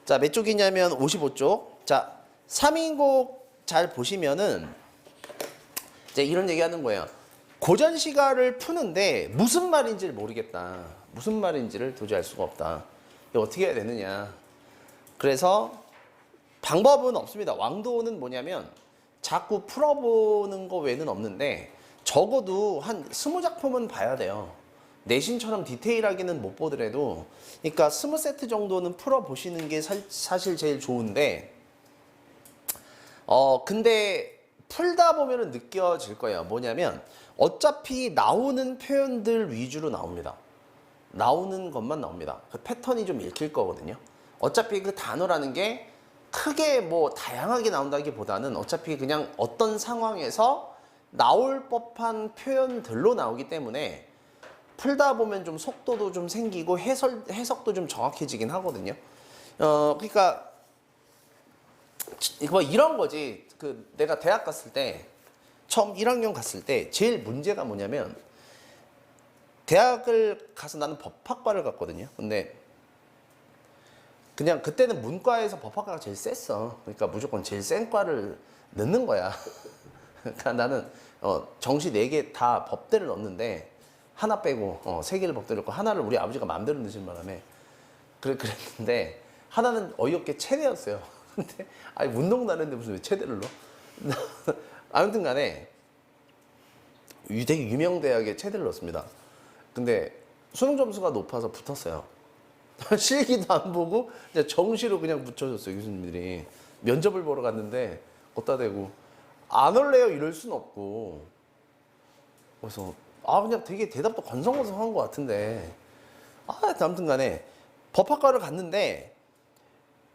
자, 몇 쪽이냐면 55쪽. 자, 3인곡 잘 보시면은 이제 이런 얘기 하는 거예요. 고전 시가를 푸는데 무슨 말인지를 모르겠다. 무슨 말인지를 도저히 알 수가 없다. 이거 어떻게 해야 되느냐. 그래서 방법은 없습니다. 왕도는 뭐냐면 자꾸 풀어보는 거 외에는 없는데 적어도 한 20작품은 봐야 돼요. 내신처럼 디테일하게는 못 보더라도 그러니까 20세트 정도는 풀어보시는 게 사실 제일 좋은데 근데 풀다 보면은 느껴질 거예요. 뭐냐면 어차피 나오는 표현들 위주로 나옵니다. 나오는 것만 나옵니다. 그 패턴이 좀 읽힐 거거든요. 어차피 그 단어라는 게 크게 뭐 다양하게 나온다기보다는 어차피 그냥 어떤 상황에서 나올 법한 표현들로 나오기 때문에 풀다 보면 좀 속도도 좀 생기고 해석도 좀 정확해지긴 하거든요. 그러니까 뭐 이런 거지. 그 내가 대학 갔을 때 처음 1학년 갔을 때 제일 문제가 뭐냐면 대학을 가서 나는 법학과를 갔거든요. 근데 그냥 그때는 문과에서 법학과가 제일 셌어. 그러니까 무조건 제일 센 과를 넣는 거야. 그러니까 나는 정시 4개 다 법대를 넣었는데 하나 빼고 3개를 법대를 넣고 하나를 우리 아버지가 마음대로 넣으신 바람에 그랬는데 하나는 어이없게 체대였어요. 근데 아니 운동도 안 했는데 무슨 왜 체대를 넣어? 아무튼 간에 되게 유명 대학에 체대를 넣었습니다. 근데 수능 점수가 높아서 붙었어요. 실기도 안 보고 그냥 정시로 그냥 붙여줬어요. 교수님들이. 면접을 보러 갔는데 걷다 대고 안 올래요 이럴 순 없고 그래서 그냥 되게 대답도 건성건성한 것 같은데 아무튼 간에 법학과를 갔는데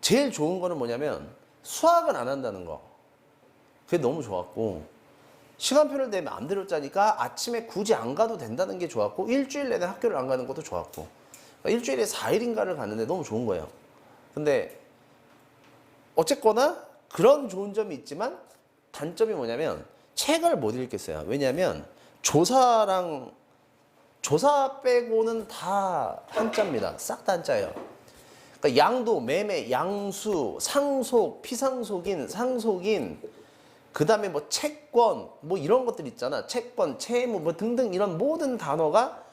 제일 좋은 거는 뭐냐면 수학은 안 한다는 거. 그게 너무 좋았고 시간표를 내 마음대로 짜니까 아침에 굳이 안 가도 된다는 게 좋았고 일주일 내내 학교를 안 가는 것도 좋았고 그러니까 일주일에 4일인가를 갔는데 너무 좋은 거예요. 근데 어쨌거나 그런 좋은 점이 있지만 단점이 뭐냐면 책을 못 읽겠어요. 왜냐하면 조사 빼고는 다 한자입니다. 싹 다 한자예요. 그러니까 양도, 매매, 양수, 상속, 피상속인, 상속인, 그 다음에 뭐 채권, 뭐 이런 것들 있잖아. 채권, 채무, 뭐 등등 이런 모든 단어가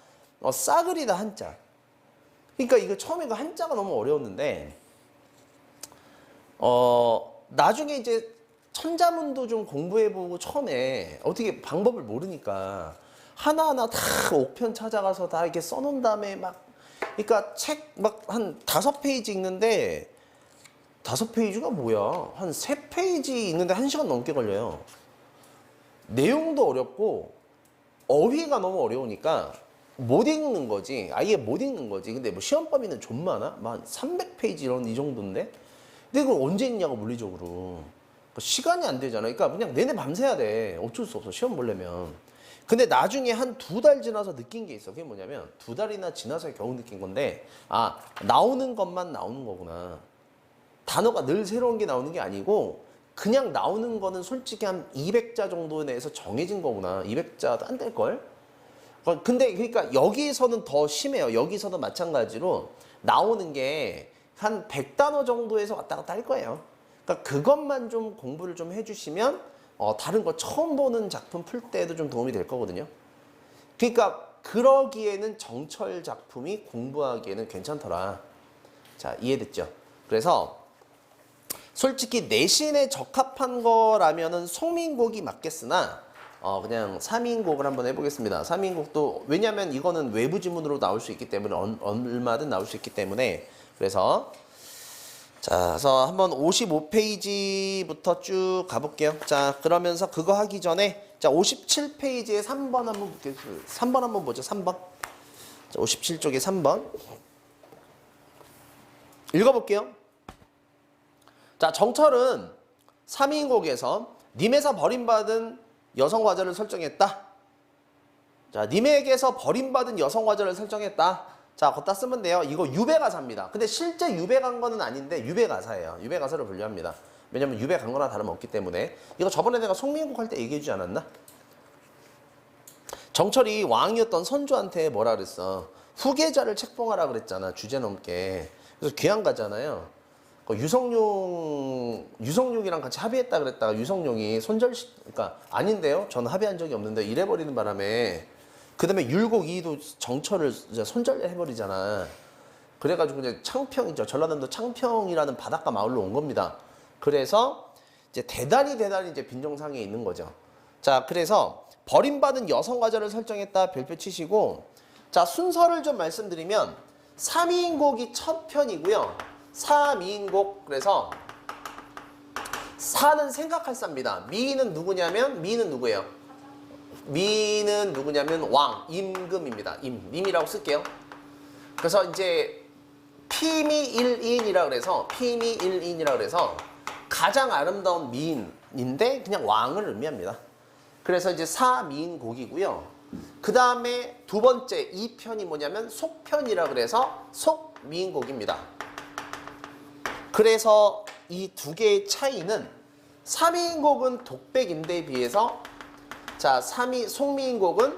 싸그리 다 한자. 그러니까 이거 처음에 그 한자가 너무 어려웠는데, 나중에 이제 천자문도 좀 공부해보고 처음에 어떻게 방법을 모르니까 하나하나 다 옥편 찾아가서 다 이렇게 써놓은 다음에 막 그러니까 책 막 한 5페이지 읽는데 5페이지가 뭐야? 한 3페이지 읽는데 1시간 넘게 걸려요. 내용도 어렵고 어휘가 너무 어려우니까 못 읽는 거지. 아예 못 읽는 거지. 근데 뭐 시험 범위는 좀 많아? 막 300페이지 이 정도인데? 근데 그걸 언제 읽냐고 물리적으로. 시간이 안 되잖아. 그러니까 그냥 내내 밤새야 돼. 어쩔 수 없어. 시험 보려면. 근데 나중에 한 2달 지나서 느낀 게 있어. 그게 뭐냐면 2달이나 지나서 겨우 느낀 건데 나오는 것만 나오는 거구나. 단어가 늘 새로운 게 나오는 게 아니고 그냥 나오는 거는 솔직히 한 200자 정도 내에서 정해진 거구나. 200자도 안 될걸? 근데 그러니까 여기서는 더 심해요. 여기서도 마찬가지로 나오는 게 한 100단어 정도에서 왔다 갔다 할 거예요. 그러니까 그것만 좀 공부를 좀 해주시면 다른 거 처음 보는 작품 풀 때에도 좀 도움이 될 거거든요. 그러니까 그러기에는 정철 작품이 공부하기에는 괜찮더라. 자, 이해됐죠? 그래서 솔직히 내신에 적합한 거라면은 송민곡이 맞겠으나 그냥 3인곡을 한번 해보겠습니다. 3인곡도 왜냐면 이거는 외부 지문으로 나올 수 있기 때문에 얼마든 나올 수 있기 때문에 그래서 자, 그래서 한번 55페이지부터 쭉 가볼게요. 자, 그러면서 그거 하기 전에 자, 57페이지에 3번 한번 볼게요. 3번 한번 보죠. 3번. 자, 57쪽에 3번. 읽어볼게요. 자, 정철은 3인곡에서 님에서 버림받은 여성화자를 설정했다. 자, 님에게서 버림받은 여성화자를 설정했다. 자, 걷다 쓰면 돼요. 이거 유배가사입니다. 근데 실제 유배간 거는 아닌데 유배가사예요. 유배가사를 분류합니다. 왜냐면 유배간 거나 다름없기 때문에. 이거 저번에 내가 송민국 할 때 얘기해주지 않았나? 정철이 왕이었던 선조한테 뭐라 그랬어? 후계자를 책봉하라 그랬잖아. 주제 넘게. 그래서 귀양 가잖아요. 그 유성룡이랑 같이 합의했다 그랬다가 유성룡이 그러니까 아닌데요. 저는 합의한 적이 없는데 이래버리는 바람에 그다음에 율곡 이도 정철을 이제 손절해버리잖아. 그래가지고 이제 창평이죠. 전라남도 창평이라는 바닷가 마을로 온 겁니다. 그래서 이제 대단히 이제 빈정상에 있는 거죠. 자, 그래서 버림받은 여성과자를 설정했다 별표 치시고, 자, 순서를 좀 말씀드리면 3인곡이 첫 편이고요. 3인곡, 그래서 사는 생각할 사입니다. 미는 누구냐면 미는 누구예요? 미는 누구냐면 왕, 임금입니다. 임이라고 쓸게요. 그래서 이제 피미 1인이라 그래서 피미 1인이라 그래서 가장 아름다운 미인인데 그냥 왕을 의미합니다. 그래서 이제 사미인곡이고요. 그 다음에 두 번째 2편이 뭐냐면 속편이라 그래서 속미인곡입니다. 그래서 이 두 개의 차이는 3인곡은 독백인데에 비해서 자, 속미인곡은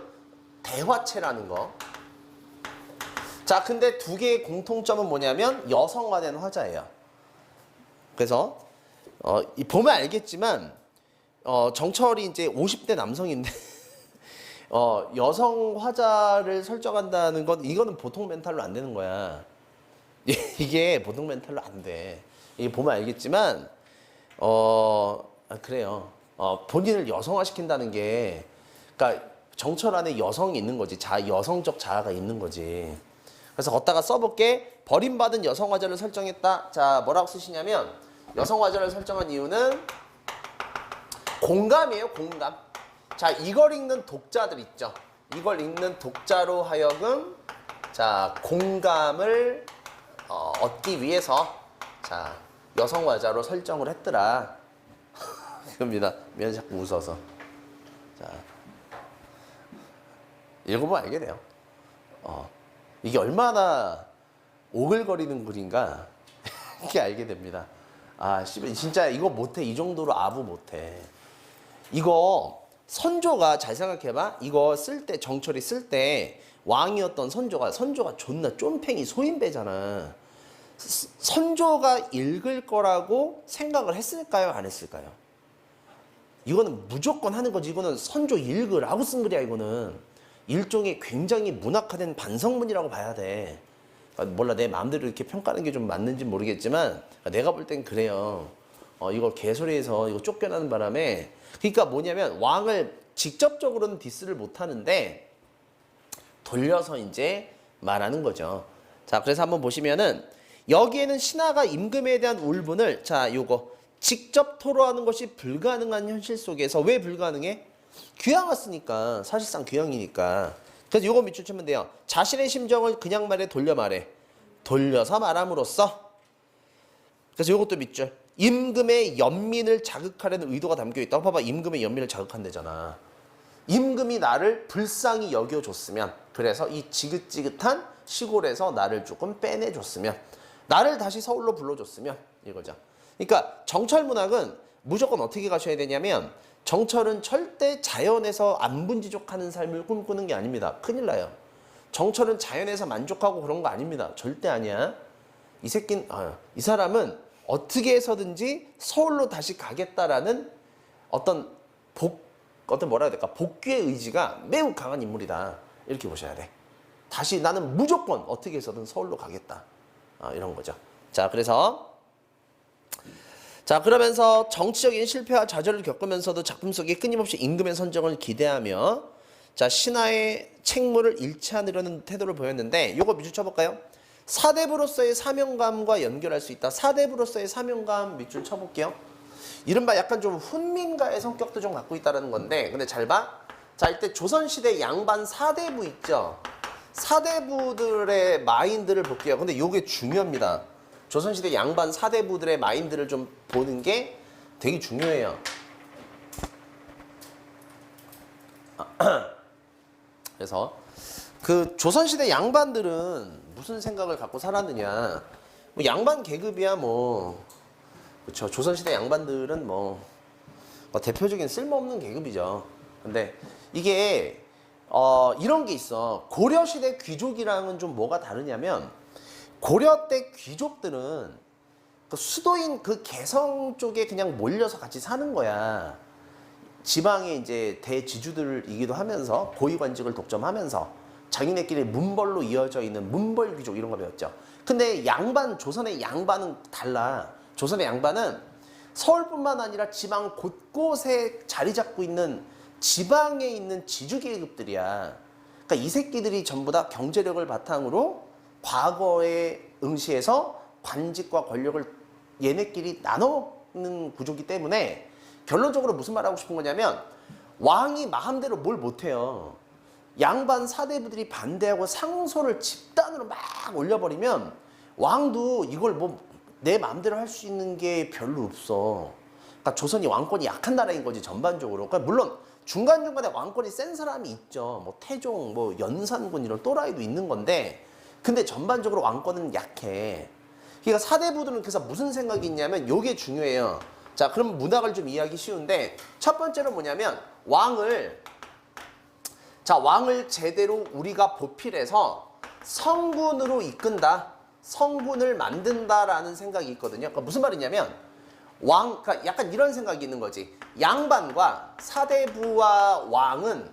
대화체라는 거. 자, 근데 두 개의 공통점은 뭐냐면 여성화된 화자예요. 그래서 보면 알겠지만 정철이 이제 50대 남성인데 여성 화자를 설정한다는 건 이거는 보통 멘탈로 안 되는 거야. 이게 보통 멘탈로 안 돼. 이게 보면 알겠지만 그래요. 본인을 여성화 시킨다는 게 그러니까 정철 안에 여성이 있는 거지. 여성적 자아가 있는 거지. 그래서 걷다가 써볼게. 버림받은 여성화자를 설정했다. 자, 뭐라고 쓰시냐면 여성화자를 설정한 이유는 공감이에요. 공감. 자, 이걸 읽는 독자들 있죠. 이걸 읽는 독자로 하여금 자, 공감을 얻기 위해서 자, 여성화자로 설정을 했더라. 이겁니다. 미안 자꾸 웃어서. 자, 읽어보면 알게 돼요. 이게 얼마나 오글거리는 글인가 이렇게 알게 됩니다. 아, 진짜 이거 못해. 이 정도로 아부 못해. 이거 선조가 잘 생각해봐. 이거 쓸 때 정철이 쓸 때 왕이었던 선조가 존나 쫌팽이 소인배잖아. 선조가 읽을 거라고 생각을 했을까요? 안 했을까요? 이거는 무조건 하는 거지. 이거는 선조 읽으라고 쓴 글이야. 이거는 일종의 굉장히 문학화된 반성문이라고 봐야 돼. 몰라, 내 마음대로 이렇게 평가하는 게 좀 맞는지 모르겠지만 내가 볼 땐 그래요. 이거 개소리에서 이거 쫓겨나는 바람에 그러니까 뭐냐면 왕을 직접적으로는 디스를 못 하는데 돌려서 이제 말하는 거죠. 자, 그래서 한번 보시면은 여기에는 신하가 임금에 대한 울분을 자, 요거 직접 토로하는 것이 불가능한 현실 속에서 왜 불가능해? 귀양 왔으니까. 사실상 귀양이니까. 그래서 요거 밑줄 치면 돼요. 자신의 심정을 그냥 말해 돌려 말해. 돌려서 말함으로써. 그래서 요것도 밑줄. 임금의 연민을 자극하려는 의도가 담겨있다. 봐봐. 임금의 연민을 자극한대잖아. 임금이 나를 불쌍히 여겨줬으면, 그래서 이 지긋지긋한 시골에서 나를 조금 빼내줬으면, 나를 다시 서울로 불러줬으면 이거죠. 그러니까 정철 문학은 무조건 어떻게 가셔야 되냐면 정철은 절대 자연에서 안분지족하는 삶을 꿈꾸는 게 아닙니다. 큰일 나요. 정철은 자연에서 만족하고 그런 거 아닙니다. 절대 아니야. 이 사람은 어떻게 해서든지 서울로 다시 가겠다라는 어떤 뭐라 해야 될까? 복귀의 의지가 매우 강한 인물이다. 이렇게 보셔야 돼. 다시 나는 무조건 어떻게 해서든 서울로 가겠다. 이런 거죠. 자, 그러면서 정치적인 실패와 좌절을 겪으면서도 작품 속에 끊임없이 임금의 선정을 기대하며 자, 신하의 책무를 잃지 않으려는 태도를 보였는데 요거 밑줄 쳐볼까요? 사대부로서의 사명감과 연결할 수 있다. 사대부로서의 사명감 밑줄 쳐볼게요. 이른바 약간 좀 훈민가의 성격도 좀 갖고 있다는 건데 근데 잘 봐. 자, 이때 조선시대 양반 사대부 있죠. 사대부들의 마인드를 볼게요. 근데 요게 중요합니다. 조선시대 양반 사대부들의 마인드를 좀 보는 게 되게 중요해요. 그래서 그 조선시대 양반들은 무슨 생각을 갖고 살았느냐. 뭐 양반 계급이야 뭐. 그렇죠. 조선시대 양반들은 뭐 대표적인 쓸모없는 계급이죠. 근데 이게 이런 게 있어. 고려시대 귀족이랑은 좀 뭐가 다르냐면 고려 때 귀족들은 그 수도인 그 개성 쪽에 그냥 몰려서 같이 사는 거야. 지방의 이제 대지주들이기도 하면서 고위관직을 독점하면서 자기네끼리 문벌로 이어져 있는 문벌 귀족 이런 거 배웠죠. 근데 양반, 조선의 양반은 달라. 조선의 양반은 서울뿐만 아니라 지방 곳곳에 자리 잡고 있는 지방에 있는 지주 계급들이야. 그러니까 이 새끼들이 전부 다 경제력을 바탕으로 과거에 응시해서 관직과 권력을 얘네끼리 나눠는 구조기 때문에 결론적으로 무슨 말 하고 싶은 거냐면 왕이 마음대로 뭘 못해요. 양반 사대부들이 반대하고 상소를 집단으로 막 올려버리면 왕도 이걸 뭐 내 마음대로 할 수 있는 게 별로 없어. 그러니까 조선이 왕권이 약한 나라인 거지 전반적으로. 그러니까 물론 중간중간에 왕권이 센 사람이 있죠. 뭐 태종, 뭐 연산군 이런 또라이도 있는 건데 근데 전반적으로 왕권은 약해. 그러니까 사대부들은 그래서 무슨 생각이 있냐면 요게 중요해요. 자, 그럼 문학을 좀 이해하기 쉬운데 첫 번째로 뭐냐면 왕을 제대로 우리가 보필해서 성군으로 이끈다. 성군을 만든다라는 생각이 있거든요. 그러니까 무슨 말이냐면 그러니까 약간 이런 생각이 있는 거지. 양반과 사대부와 왕은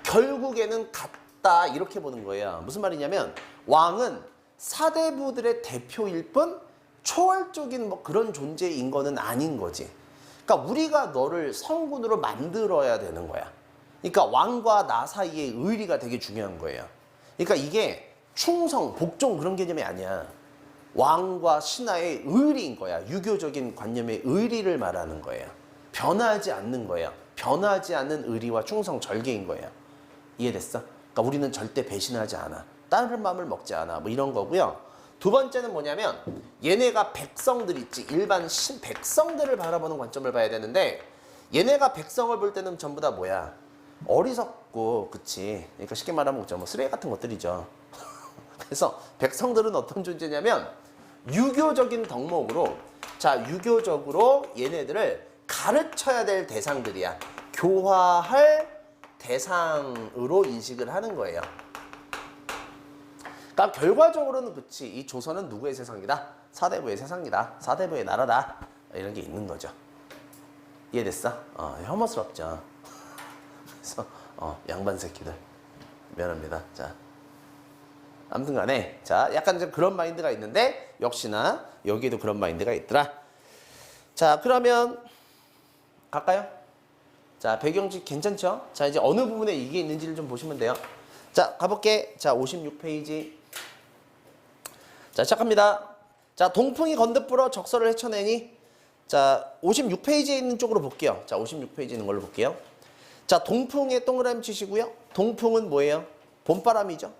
결국에는 같다 이렇게 보는 거예요. 무슨 말이냐면 왕은 사대부들의 대표일 뿐 초월적인 뭐 그런 존재인 거는 아닌 거지. 그러니까 우리가 너를 성군으로 만들어야 되는 거야. 그러니까 왕과 나 사이의 의리가 되게 중요한 거예요. 그러니까 이게 충성, 복종 그런 개념이 아니야. 왕과 신하의 의리인 거야. 유교적인 관념의 의리를 말하는 거예요. 변하지 않는 거예요. 변하지 않는 의리와 충성, 절개인 거예요. 이해됐어? 그러니까 우리는 절대 배신하지 않아. 다른 마음을 먹지 않아. 뭐 이런 거고요. 두 번째는 뭐냐면 얘네가 백성들 있지. 일반 백성들을 바라보는 관점을 봐야 되는데 얘네가 백성을 볼 때는 전부 다 뭐야? 어리석고 그치. 그러니까 쉽게 말하면 뭐 쓰레기 같은 것들이죠. 그래서 백성들은 어떤 존재냐면 유교적인 덕목으로 유교적으로 얘네들을 가르쳐야 될 대상들이야. 교화할 대상으로 인식을 하는 거예요. 그러니까 결과적으로는 그치. 이 조선은 누구의 세상이다? 사대부의 세상이다. 사대부의 나라다. 이런 게 있는 거죠. 이해됐어? 혐오스럽죠. 그래서 양반 새끼들 미안합니다. 자, 아무튼 간에 약간 좀 그런 마인드가 있는데 역시나 여기에도 그런 마인드가 있더라. 자, 그러면 갈까요? 자, 배경지 괜찮죠? 자, 이제 어느 부분에 이게 있는지를 좀 보시면 돼요. 자, 가볼게. 자, 56페이지. 자, 시작합니다. 자, 동풍이 건드불어 적설을 헤쳐내니. 자, 56페이지에 있는 쪽으로 볼게요. 자, 56페이지에 있는 걸로 볼게요. 자, 동풍에 동그라미 치시고요. 동풍은 뭐예요? 봄바람이죠.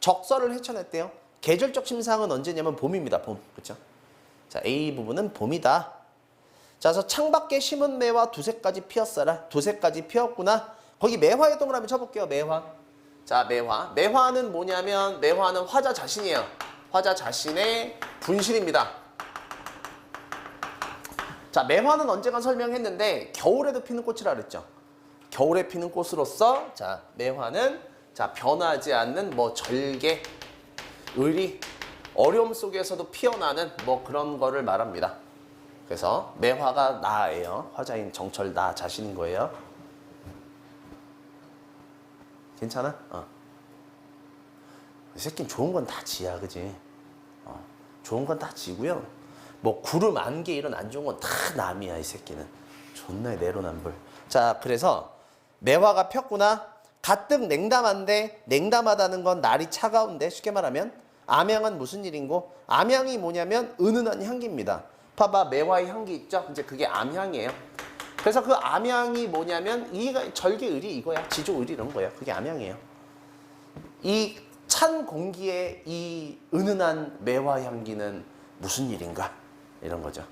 적설을 헤쳐냈대요. 계절적 심상은 언제냐면 봄입니다. 봄. 그렇죠? 자, A 부분은 봄이다. 자, 그래서 창밖에 심은 매화 두새까지 피었어라. 두새까지 피었구나. 거기 매화에 동그라미 쳐볼게요. 매화. 자, 매화. 매화는 뭐냐면 매화는 화자 자신이에요. 화자 자신의 분신입니다. 자, 매화는 언젠가 설명했는데 겨울에도 피는 꽃이라 그랬죠. 겨울에 피는 꽃으로서 자, 매화는 변하지 않는 뭐 절개, 의리, 어려움 속에서도 피어나는 뭐 그런 거를 말합니다. 그래서 매화가 나예요. 화자인 정철 나 자신인 거예요. 괜찮아? 이 새끼는 좋은 건 다 지야, 그지? 좋은 건 다 지고요. 뭐 구름 안개 이런 안 좋은 건 다 남이야, 이 새끼는. 존나 내로남불. 자, 그래서 매화가 폈구나. 가뜩 냉담한데 냉담하다는 건 날이 차가운데 쉽게 말하면 암향은 무슨 일인고 암향이 뭐냐면 은은한 향기입니다. 봐봐 매화의 향기 있죠? 이제 그게 암향이에요. 그래서 그 암향이 뭐냐면 이 절개의리 이거야. 지조의리 이런 거야. 그게 암향이에요. 이 찬 공기에 이 은은한 매화 향기는 무슨 일인가? 이런 거죠.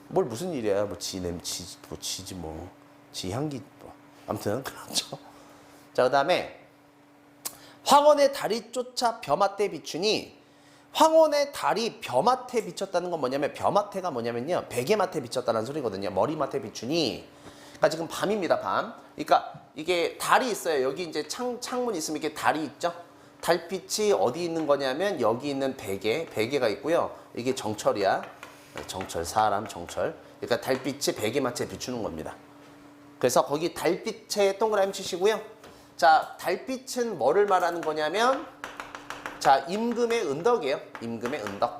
뭘 무슨 일이야? 뭐 지지 뭐 지 향기 뭐 아무튼 그렇죠. 자, 그 다음에 황혼의 달이 쫓아 벼마태 비추니 황혼의 달이 벼마태 비쳤다는 건 뭐냐면 벼마태가 뭐냐면요 베개마태 비쳤다는 소리거든요. 머리마태 비추니 그러니까 지금 밤입니다. 밤. 그러니까 이게 달이 있어요. 여기 이제 창문 있으면 이렇게 달이 있죠. 달빛이 어디 있는 거냐면 여기 있는 베개가 있고요. 이게 정철이야. 정철, 사람 정철. 그러니까 달빛이 베개마치에 비추는 겁니다. 그래서 거기 달빛에 동그라미 치시고요. 자, 달빛은 뭐를 말하는 거냐면 자, 임금의 은덕이에요. 임금의 은덕.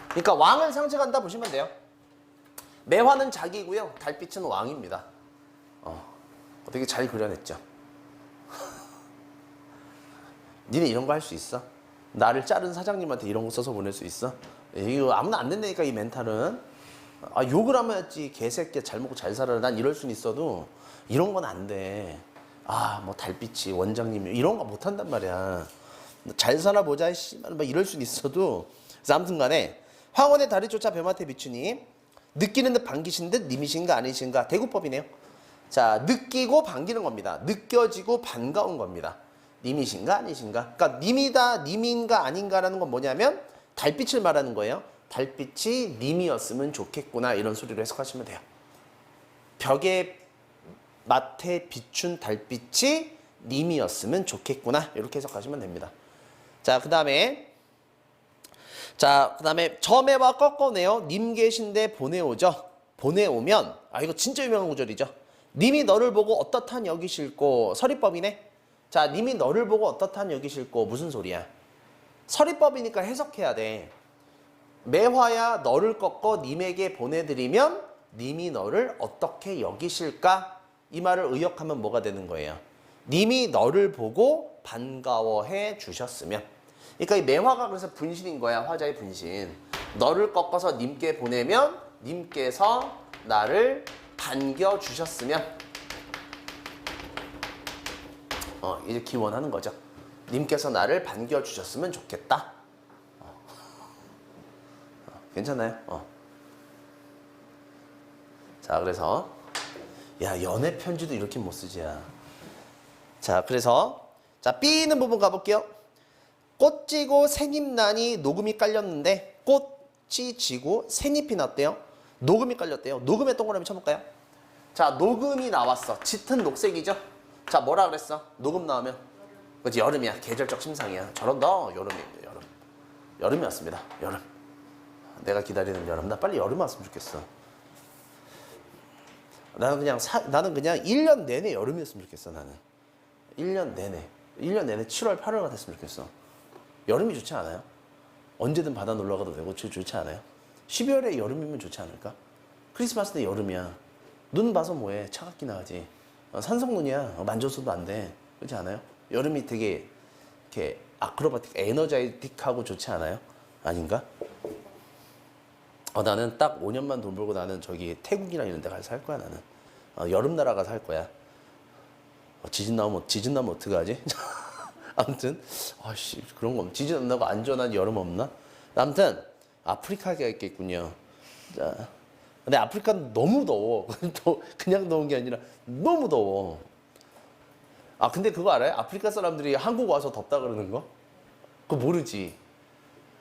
그러니까 왕을 상징한다 보시면 돼요. 매화는 자기고요. 달빛은 왕입니다. 되게 잘 그려냈죠. 니네 이런 거 할 수 있어? 나를 자른 사장님한테 이런 거 써서 보낼 수 있어? 이거 아무나 안 된다니까 이 멘탈은. 욕을 하면 했지. 개새끼야 잘 먹고 잘 살아라. 난 이럴 순 있어도 이런 건 안 돼. 뭐 달빛이 원장님이 이런 거 못 한단 말이야. 잘 살아보자 씨발 막 이럴 순 있어도. 그래서 아무튼 간에 황혼의 달이 쫓아 뱀한테 비추니 느끼는 듯 반기신 듯 님이신가 아니신가 대구법이네요. 자, 느끼고 반기는 겁니다. 느껴지고 반가운 겁니다. 님이신가 아니신가. 그러니까 님이다 님인가 아닌가라는 건 뭐냐면 달빛을 말하는 거예요. 달빛이 님이었으면 좋겠구나 이런 소리로 해석하시면 돼요. 벽에 마태 비춘 달빛이 님이었으면 좋겠구나 이렇게 해석하시면 됩니다. 자, 그 다음에 점에와 꺾어내어 님 계신데 보내오죠. 보내오면 이거 진짜 유명한 구절이죠. 님이 너를 보고 어떻단 여기실꼬. 서리법이네. 자, 님이 너를 보고 어떻단 여기실꼬. 무슨 소리야? 서리법이니까 해석해야 돼. 매화야 너를 꺾어 님에게 보내드리면 님이 너를 어떻게 여기실까? 이 말을 의역하면 뭐가 되는 거예요? 님이 너를 보고 반가워해 주셨으면. 그러니까 이 매화가 그래서 분신인 거야. 화자의 분신. 너를 꺾어서 님께 보내면 님께서 나를 반겨주셨으면 이제 기원하는 거죠. 님께서 나를 반겨주셨으면 좋겠다. 괜찮아요? 자, 그래서 연애 편지도 이렇게 못 쓰지야. 자, 그래서 자, 삐는 부분 가볼게요. 꽃 지고 새잎나니 녹음이 깔렸는데 꽃이 지고 새잎이 났대요. 녹음이 깔렸대요. 녹음에 동그라미 쳐볼까요? 자, 녹음이 나왔어. 짙은 녹색이죠? 자, 뭐라 그랬어? 녹음 나오면 그치, 여름이야. 계절적 심상이야. 저런다. 여름입니다. 여름이었습니다. 여름. 내가 기다리는 여름. 나 빨리 여름 왔으면 좋겠어. 나는 그냥 1년 내내 여름이었으면 좋겠어. 나는 1년 내내 7월 8월가 됐으면 좋겠어. 여름이 좋지 않아요? 언제든 바다 놀러 가도 되고 좋지 않아요? 12월에 여름이면 좋지 않을까? 크리스마스 때 여름이야. 눈 봐서 뭐해? 차갑긴 하지. 산성눈이야. 만져서도 안 돼. 그렇지 않아요? 여름이 되게 이렇게 아크로바틱, 에너자이틱하고 좋지 않아요? 아닌가? 나는 딱 5년만 돈 벌고 나는 저기 태국이나 이런 데 가서 살 거야. 나는 여름 나라 가서 살 거야. 지진 나오면 어떡하지? 아무튼 그런 거 지진 안 나고 안전한 여름 없나? 아무튼 아프리카가 있겠군요. 자, 근데 아프리카는 너무 더워. 그냥 더운 게 아니라 너무 더워. 근데 그거 알아요? 아프리카 사람들이 한국 와서 덥다 그러는 거? 그거 모르지.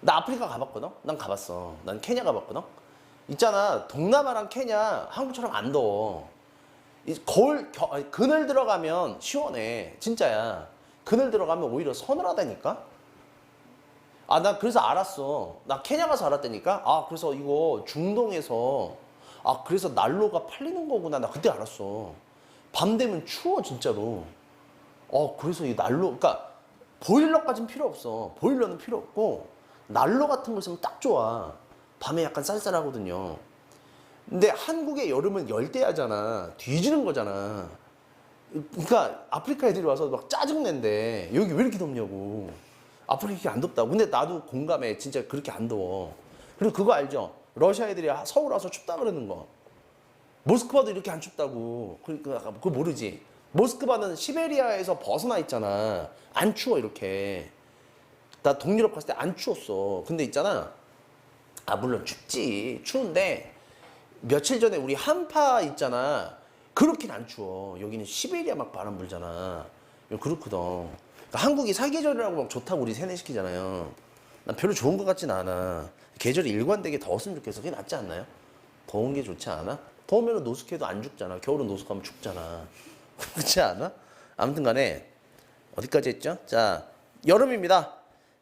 나 아프리카 가봤거든? 난 가봤어. 난 케냐 가봤거든? 있잖아, 동남아랑 케냐 한국처럼 안 더워. 그늘 들어가면 시원해. 진짜야. 그늘 들어가면 오히려 서늘하다니까? 나 그래서 알았어. 나 케냐 가서 알았다니까? 그래서 이거 중동에서, 그래서 난로가 팔리는 거구나. 나 그때 알았어. 밤 되면 추워, 진짜로. 그래서 이 난로, 그러니까 보일러까지는 필요 없어. 보일러는 필요 없고, 난로 같은 거 있으면 딱 좋아. 밤에 약간 쌀쌀하거든요. 근데 한국의 여름은 열대야잖아. 뒤지는 거잖아. 그러니까 아프리카 애들이 와서 막 짜증낸대. 여기 왜 이렇게 덥냐고. 아프리카 이렇게 안 덥다고. 근데 나도 공감해. 진짜 그렇게 안 더워. 그리고 그거 알죠? 러시아 애들이 서울 와서 춥다 그러는 거. 모스크바도 이렇게 안 춥다고. 그러니까 그거 모르지. 모스크바는 시베리아에서 벗어나 있잖아. 안 추워 이렇게. 나 동유럽 갔을 때 안 추웠어. 근데 있잖아. 물론 춥지. 추운데 며칠 전에 우리 한파 있잖아. 그렇긴 안 추워. 여기는 시베리아 막 바람 불잖아. 그렇거든. 그러니까 한국이 사계절이라고 막 좋다고 우리 세뇌시키잖아요. 난 별로 좋은 것 같진 않아. 계절이 일관되게 더웠으면 좋겠어. 그게 낫지 않나요? 더운 게 좋지 않아? 더우면 노숙해도 안 죽잖아. 겨울은 노숙하면 죽잖아. 그렇지 않아? 아무튼 간에 어디까지 했죠? 자, 여름입니다.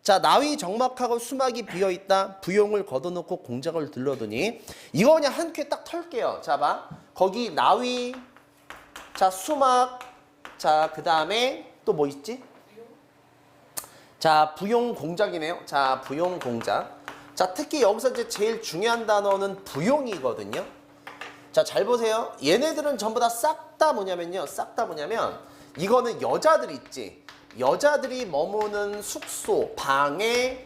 자, 나위 적막하고 수막이 비어있다. 부용을 걷어놓고 공작을 들러더니 이거 그냥 한 큐에 딱 털게요. 자, 봐. 거기 나위, 자, 수막, 자, 그 다음에 또 뭐 있지? 자, 부용 공작이네요. 자, 부용 공작. 자, 특히 여기서 이제 제일 중요한 단어는 부용이거든요. 자, 잘 보세요. 얘네들은 전부 다 싹 다 뭐냐면요. 싹 다 뭐냐면 이거는 여자들 있지. 여자들이 머무는 숙소, 방에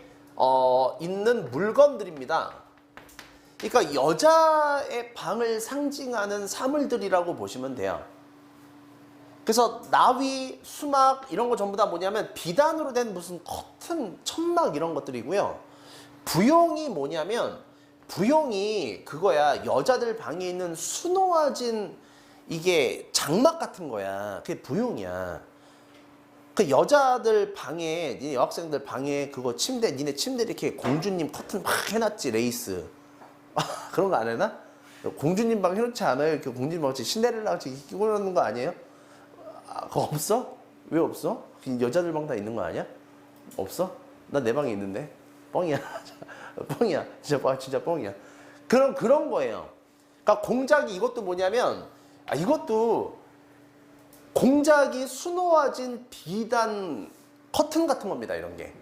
있는 물건들입니다. 그러니까 여자의 방을 상징하는 사물들이라고 보시면 돼요. 그래서 나위, 수막 이런 거 전부 다 뭐냐면 비단으로 된 무슨 커튼, 천막 이런 것들이고요. 부용이 뭐냐면 부용이 그거야. 여자들 방에 있는 수놓아진 이게 장막 같은 거야. 그게 부용이야. 그 여자들 방에, 니네 여학생들 방에 그거 침대, 니네 침대 이렇게 공주님 커튼 막 해놨지, 레이스. 그런 거 안 해놔? 공주님 방 해놓지 않아요? 이렇게 공주님 방같이 신데렐라 같이 끼고 놓는 거 아니에요? 그거 없어? 왜 없어? 여자들 방 다 있는 거 아니야? 없어? 나 내 방에 있는데. 뻥이야. 뻥이야. 진짜 뻥이야. 그런 거예요. 그러니까 공작이 이것도 뭐냐면, 이것도 공작이 수놓아진 비단 커튼 같은 겁니다. 이런 게.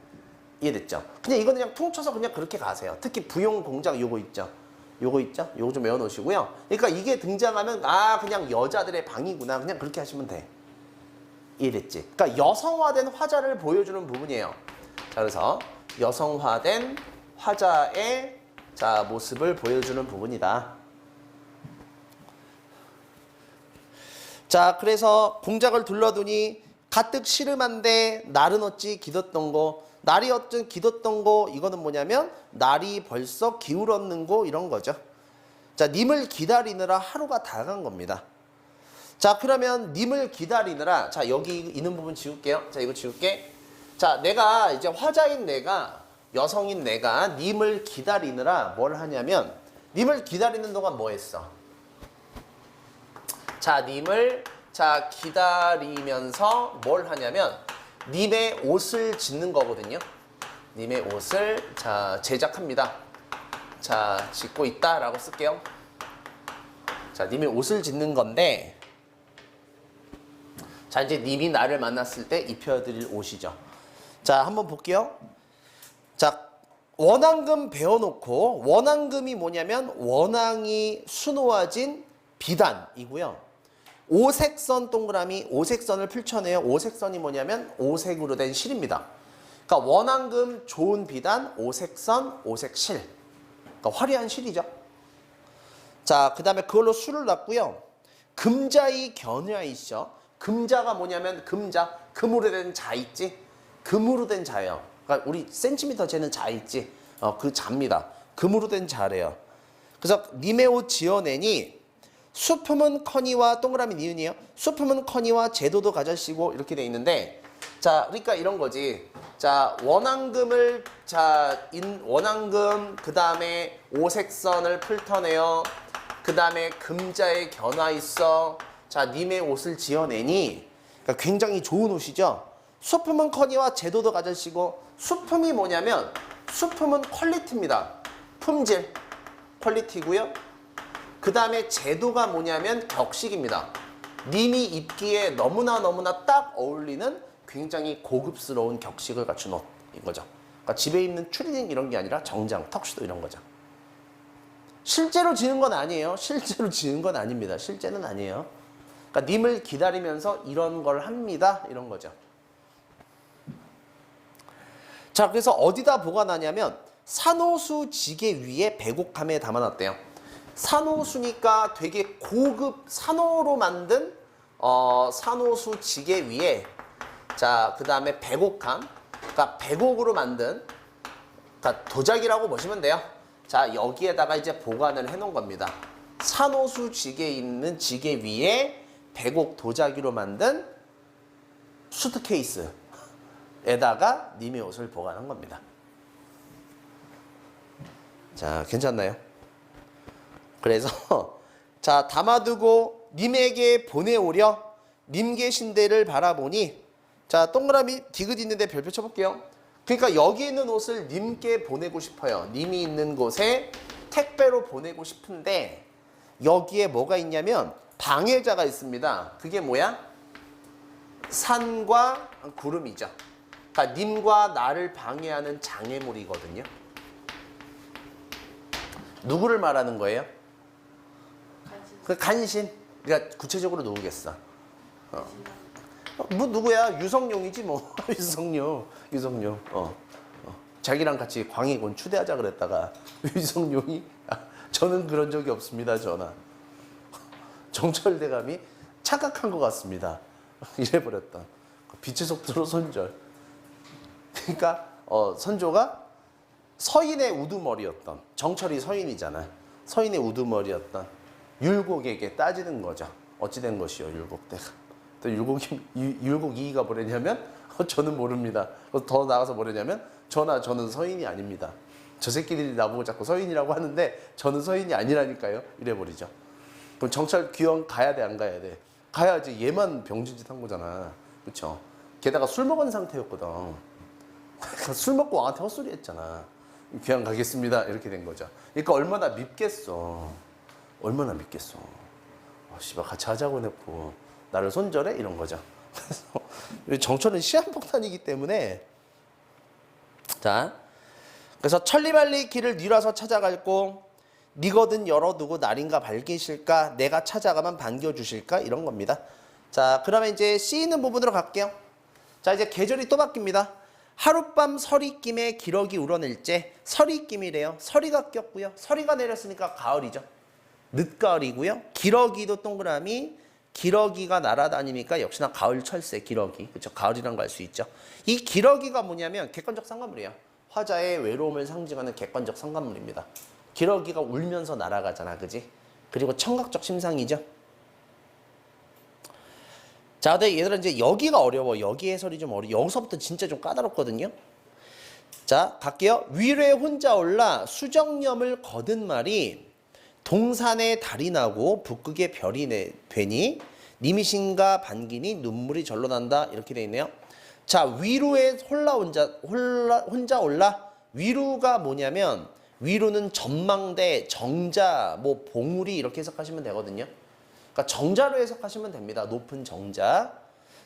이해됐죠? 그냥 이거는 그냥 퉁쳐서 그냥 그렇게 가세요. 특히 부용 공작 요거 있죠? 요거 있죠? 요거 좀 외워놓으시고요. 그러니까 이게 등장하면 그냥 여자들의 방이구나. 그냥 그렇게 하시면 돼. 이해됐지? 그러니까 여성화된 화자를 보여주는 부분이에요. 자, 그래서 여성화된 화자의 자, 모습을 보여주는 부분이다. 자, 그래서 공작을 둘러두니 가뜩 시름한데 날은 어찌 기뒀던 거, 날이 어찌 기뒀던 거, 이거는 뭐냐면 날이 벌써 기울었는 거 이런 거죠. 자, 님을 기다리느라 하루가 다 간 겁니다. 자, 그러면 님을 기다리느라, 자, 여기 있는 부분 지울게요. 자, 이거 지울게. 자, 내가 이제 화자인 내가, 여성인 내가 님을 기다리느라 뭘 하냐면, 님을 기다리는 동안 뭐 했어? 자, 님을 자 기다리면서 뭘 하냐면 님의 옷을 짓는 거거든요. 님의 옷을 자 제작합니다. 자, 짓고 있다라고 쓸게요. 자, 님의 옷을 짓는 건데, 자, 이제 님이 나를 만났을 때 입혀드릴 옷이죠. 자, 한번 볼게요. 자, 원앙금 배워놓고, 원앙금이 뭐냐면 원앙이 수놓아진 비단이고요. 오색선 동그라미, 오색선을 펼쳐내요. 오색선이 뭐냐면 오색으로 된 실입니다. 그러니까 원앙금, 좋은 비단, 오색선, 오색실. 그러니까 화려한 실이죠. 자, 그 다음에 그걸로 수를 놨고요. 금자이 견야이죠. 금자가 뭐냐면 금자, 금으로 된 자 있지? 금으로 된 자예요. 그러니까 우리 센티미터 재는 자 있지? 그 자입니다. 금으로 된 자래요. 그래서 님의 옷 지어내니 수품은 커니와 동그라미 니은이에요. 수품은 커니와 제도도 가져시고 이렇게 돼 있는데, 자, 그러니까 이런 거지. 자, 원앙금을 원앙금 그 다음에 오색선을 풀터내요. 그 다음에 금자의 견화 있어. 자, 님의 옷을 지어내니, 그러니까 굉장히 좋은 옷이죠. 수품은 커니와 제도도 가져시고, 수품이 뭐냐면 수품은 퀄리티입니다. 품질, 퀄리티고요. 그 다음에 제도가 뭐냐면 격식입니다. 님이 입기에 너무나 딱 어울리는 굉장히 고급스러운 격식을 갖춘 옷 이거죠. 그러니까 집에 입는 추리닝 이런 게 아니라 정장, 턱시도 이런 거죠. 실제로 지는 건 아니에요. 실제로 지는 건 아닙니다. 실제는 아니에요. 그러니까 님을 기다리면서 이런 걸 합니다. 이런 거죠. 자, 그래서 어디다 보관하냐면 산호수 지게 위에 배곡함에 담아놨대요. 산호수니까 되게 고급 산호로 만든 산호수 지게 위에, 자, 그 다음에 배곡함, 그러니까 배곡으로 만든, 그러니까 도자기라고 보시면 돼요. 자, 여기에다가 이제 보관을 해놓은 겁니다. 산호수 지게 있는 지게 위에 배곡 도자기로 만든 수트케이스에다가 님의 옷을 보관한 겁니다. 자, 괜찮나요? 그래서 자, 담아두고 님에게 보내오려 님 계신 데를 바라보니, 자, 동그라미 디귿 있는데 별표 쳐볼게요. 그러니까 여기 있는 옷을 님께 보내고 싶어요. 님이 있는 곳에 택배로 보내고 싶은데 여기에 뭐가 있냐면 방해자가 있습니다. 그게 뭐야? 산과 구름이죠. 그러니까 님과 나를 방해하는 장애물이거든요. 누구를 말하는 거예요? 그 간신. 그러니까 구체적으로 누구겠어? 뭐 누구야? 유성룡이지 뭐. 유성룡. 자기랑 같이 광해군 추대하자 그랬다가 유성룡이 저는 그런 적이 없습니다. 전하. 정철대감이 착각한 것 같습니다. 이래버렸던 빛의 속도로 손절. 그러니까 선조가 서인의 우두머리였던, 정철이 서인이잖아. 서인의 우두머리였던 율곡에게 따지는 거죠. 어찌 된 것이요, 율곡대가. 또 율곡이가 뭐랬냐면 저는 모릅니다. 더 나가서 뭐랬냐면 전하, 저는 서인이 아닙니다. 저 새끼들이 나보고 자꾸 서인이라고 하는데 저는 서인이 아니라니까요. 이래버리죠. 그럼 정철 귀영 가야 돼, 안 가야 돼? 가야지. 얘만 병진짓 한 거잖아. 그렇죠? 게다가 술 먹은 상태였거든. 술 먹고 왕한테 헛소리 했잖아. 귀양 가겠습니다. 이렇게 된 거죠. 그러니까 얼마나 밉겠어. 얼마나 밉겠어. 씨발 같이 하자고 해놓고 나를 손절해? 이런 거죠. 그래서 정철은 시한폭탄이기 때문에 자, 그래서 천리발리 길을 뉘라서 찾아갈고 니거든 열어두고 날인가 밝히실까? 내가 찾아가면 반겨주실까? 이런 겁니다. 자, 그러면 이제 C 있는 부분으로 갈게요. 자, 이제 계절이 또 바뀝니다. 하룻밤 서리김에 기러기 우러낼째. 서리김이래요. 서리가 꼈고요. 서리가 내렸으니까 가을이죠. 늦가을이고요. 기러기도 동그라미. 기러기가 날아다니니까 역시나 가을 철새 기러기. 그렇죠? 가을이란 거 알 수 있죠. 이 기러기가 뭐냐면 객관적 상관물이에요. 화자의 외로움을 상징하는 객관적 상관물입니다. 기러기가 울면서 날아가잖아. 그지? 그리고 청각적 심상이죠. 자, 근데 얘들아 이제 여기가 어려워. 여기 해설이 좀 어려워. 여기서부터 진짜 좀 까다롭거든요. 자, 갈게요. 위로에 혼자 올라 수정염을 거둔 말이 동산에 달이 나고 북극에 별이 되니 님이신가 반기니 눈물이 절로 난다. 이렇게 돼 있네요. 자, 위로에 혼자 올라. 위로가 뭐냐면 위로는 전망대, 정자, 뭐 봉우리 이렇게 해석하시면 되거든요. 그러니까 정자로 해석하시면 됩니다. 높은 정자.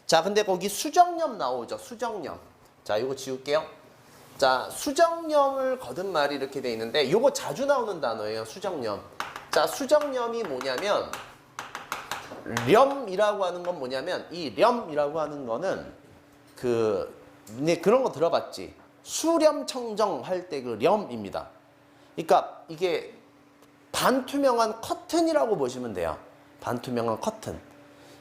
자, 근데 거기 수정염 나오죠. 수정염. 자, 이거 지울게요. 자, 수정염을 거둔 말이 이렇게 돼 있는데 이거 자주 나오는 단어예요. 수정염. 자, 수정염이 뭐냐면 렴이라고 하는 건 뭐냐면 이 렴이라고 하는 거는 그런 거 들어봤지? 수렴청정 할 때 그 렴입니다. 그러니까 이게 반투명한 커튼이라고 보시면 돼요. 반투명한 커튼.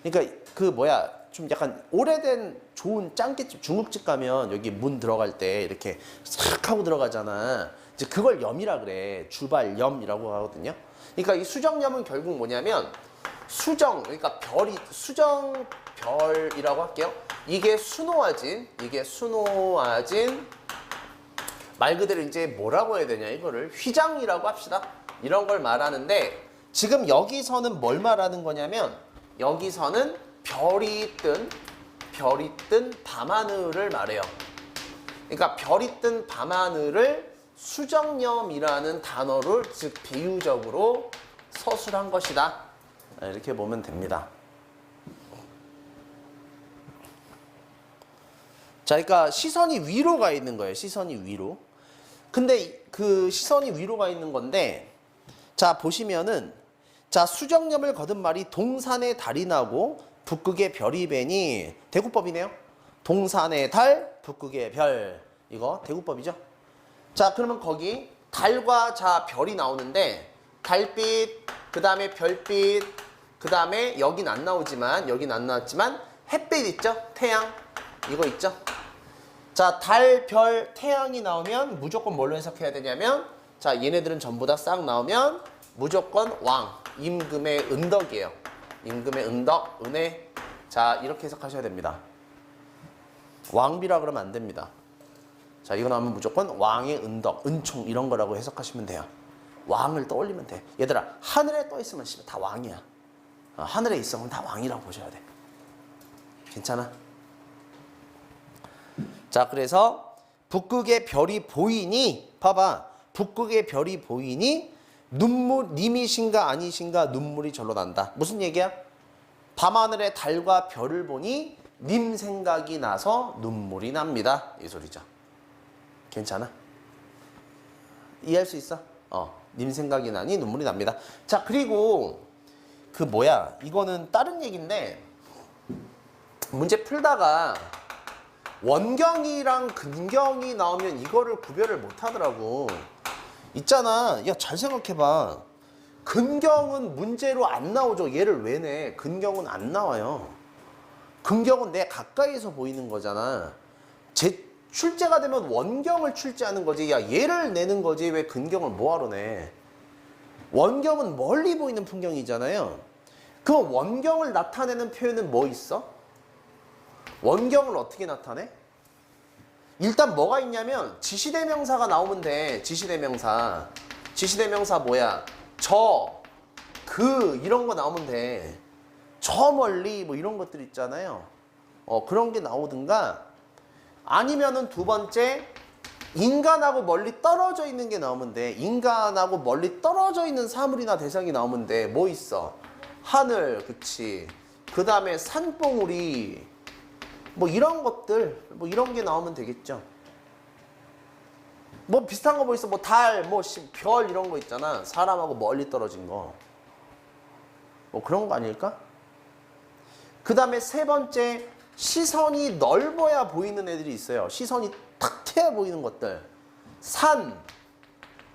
그러니까 좀 약간 오래된 좋은 짱깨집 중국집 가면 여기 문 들어갈 때 이렇게 싹 하고 들어가잖아. 이제 그걸 염이라 그래. 주발염이라고 하거든요. 그러니까 이 수정염은 결국 뭐냐면 그러니까 수정별이라고 할게요. 이게 수놓아진 말 그대로 이제 뭐라고 해야 되냐, 이거를 휘장이라고 합시다. 이런 걸 말하는데 지금 여기서는 뭘 말하는 거냐면 여기서는 별이 뜬 밤하늘을 말해요. 그러니까 별이 뜬 밤하늘을 수정염이라는 단어를 즉 비유적으로 서술한 것이다. 이렇게 보면 됩니다. 자, 그러니까 시선이 위로 가 있는 거예요. 시선이 위로. 근데 그 시선이 위로 가 있는 건데 자, 보시면은 자, 수정염을 거둔 말이 동산에 달이 나고 북극에 별이 배니 대구법이네요. 동산에 달, 북극에 별. 이거 대구법이죠. 자, 그러면 거기 달과 별이 나오는데 달빛, 그 다음에 별빛, 그 다음에 여긴 안 나왔지만 햇빛 있죠? 태양. 이거 있죠? 자, 달, 별, 태양이 나오면 무조건 뭘로 해석해야 되냐면 자, 얘네들은 전부 다 싹 나오면 무조건 왕, 임금의 은덕이에요. 임금의 은덕, 은혜. 자, 이렇게 해석하셔야 됩니다. 왕비라 그러면 안 됩니다. 자, 이거 나오면 무조건 왕의 은덕, 은총 이런 거라고 해석하시면 돼요. 왕을 떠올리면 돼. 얘들아, 하늘에 떠 있으면 다 왕이야. 하늘에 있으면 다 왕이라고 보셔야 돼. 괜찮아? 자, 그래서 북극의 별이 보이니 봐봐. 북극의 별이 보이니 님이신가 아니신가 눈물이 절로 난다. 무슨 얘기야? 밤하늘의 달과 별을 보니 님 생각이 나서 눈물이 납니다. 이 소리죠. 괜찮아? 이해할 수 있어? 님 생각이 나니 눈물이 납니다. 자, 그리고 이거는 다른 얘기인데 문제 풀다가 원경이랑 근경이 나오면 이거를 구별을 못 하더라고. 있잖아. 야, 잘 생각해봐. 근경은 문제로 안 나오죠. 얘를 왜 내? 근경은 안 나와요. 근경은 내 가까이서 보이는 거잖아. 출제가 되면 원경을 출제하는 거지. 야, 얘를 내는 거지. 왜 근경을 뭐하러 내? 원경은 멀리 보이는 풍경이잖아요. 그럼 원경을 나타내는 표현은 뭐 있어? 원경을 어떻게 나타내? 일단 뭐가 있냐면 지시대명사가 나오면 돼. 지시대명사. 지시대명사 뭐야? 이런 거 나오면 돼. 저 멀리 뭐 이런 것들 있잖아요. 그런 게 나오든가 아니면은 두 번째 인간하고 멀리 떨어져 있는 게 나오면 돼. 인간하고 멀리 떨어져 있는 사물이나 대상이 나오면 돼. 뭐 있어? 하늘, 그치. 그 다음에 산봉우리, 뭐 이런 것들, 뭐 이런 게 나오면 되겠죠. 뭐 비슷한 거 뭐 있어? 뭐 달, 별 이런 거 있잖아. 사람하고 멀리 떨어진 거. 뭐 그런 거 아닐까? 그 다음에 세 번째, 시선이 넓어야 보이는 애들이 있어요. 시선이 탁 트여 보이는 것들. 산,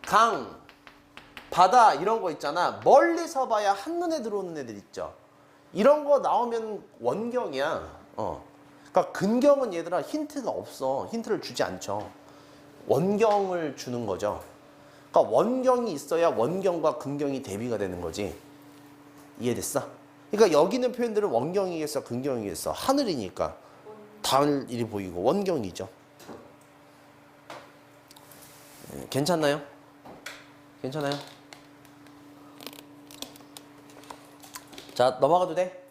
강, 바다 이런 거 있잖아. 멀리서 봐야 한눈에 들어오는 애들 있죠. 이런 거 나오면 원경이야. 그러니까 근경은 얘들아 힌트가 없어. 힌트를 주지 않죠. 원경을 주는 거죠. 그러니까 원경이 있어야 원경과 근경이 대비가 되는 거지. 이해됐어? 그러니까 여기 있는 표현들은 원경이겠어, 근경이겠어. 하늘이니까 달이 보이고 원경이죠. 괜찮나요? 괜찮아요? 자, 넘어가도 돼?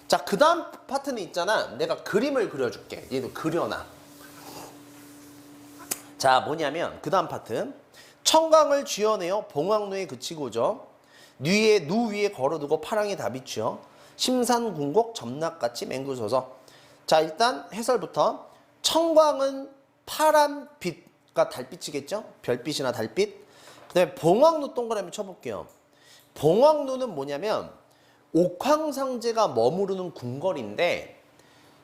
자, 그 다음 파트는 있잖아. 내가 그림을 그려줄게. 얘도 그려놔. 자, 뭐냐면 그 다음 파트. 청강을 쥐어내어 봉황루에 그치고죠. 누 위에 걸어두고 파랑이 다 비추어 심산궁곡 점락같이 맹구소서. 자, 일단 해설부터. 청광은 파란 빛, 그러니까 달빛이겠죠? 별빛이나 달빛. 그 다음에 봉황루 동그라미 쳐볼게요. 봉황루는 뭐냐면 옥황상제가 머무르는 궁궐인데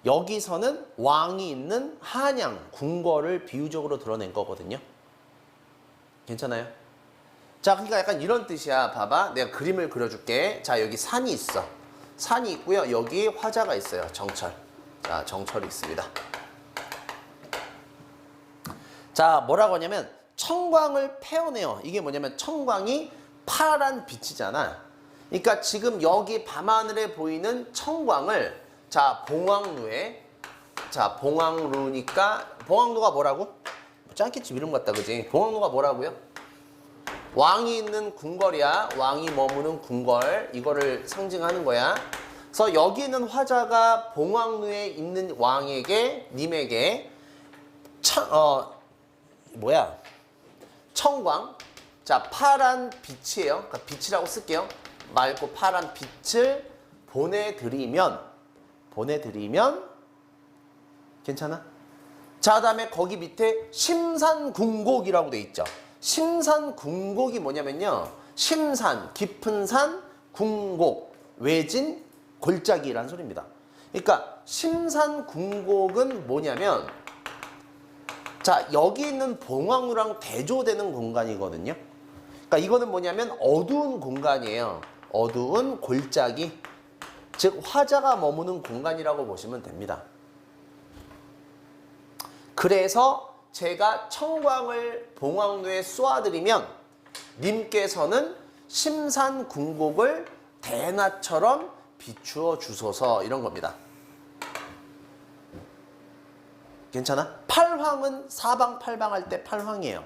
여기서는 왕이 있는 한양, 궁궐을 비유적으로 드러낸 거거든요. 괜찮아요? 자, 그러니까 약간 이런 뜻이야. 봐봐. 내가 그림을 그려줄게. 자, 여기 산이 있어. 산이 있고요. 여기 화자가 있어요. 정철. 자, 정철이 있습니다. 자, 뭐라고 하냐면 청광을 패어내요. 이게 뭐냐면 청광이 파란 빛이잖아. 그러니까 지금 여기 밤하늘에 보이는 청광을 자, 봉황루에 자, 봉황루니까 봉황루가 뭐라고? 짱깨집 이름 같다, 그지? 봉황루가 뭐라고요? 왕이 있는 궁궐이야. 왕이 머무는 궁궐. 이거를 상징하는 거야. 그래서 여기 있는 화자가 봉황루에 있는 왕에게, 님에게 청광. 자, 파란 빛이에요. 그러니까 빛이라고 쓸게요. 맑고 파란 빛을 보내드리면 괜찮아? 자, 다음에 거기 밑에 심산궁곡이라고 돼 있죠. 심산궁곡이 뭐냐면요. 심산, 깊은 산, 궁곡, 외진, 골짜기라는 소리입니다. 그러니까 심산궁곡은 뭐냐면 자, 여기 있는 봉황루랑 대조되는 공간이거든요. 그러니까 이거는 뭐냐면 어두운 공간이에요. 어두운 골짜기, 즉 화자가 머무는 공간이라고 보시면 됩니다. 그래서 제가 청광을 봉황루에 쏘아드리면 님께서는 심산궁곡을 대낮처럼 비추어 주소서, 이런 겁니다. 괜찮아? 팔황은 사방팔방 할 때 팔황이에요.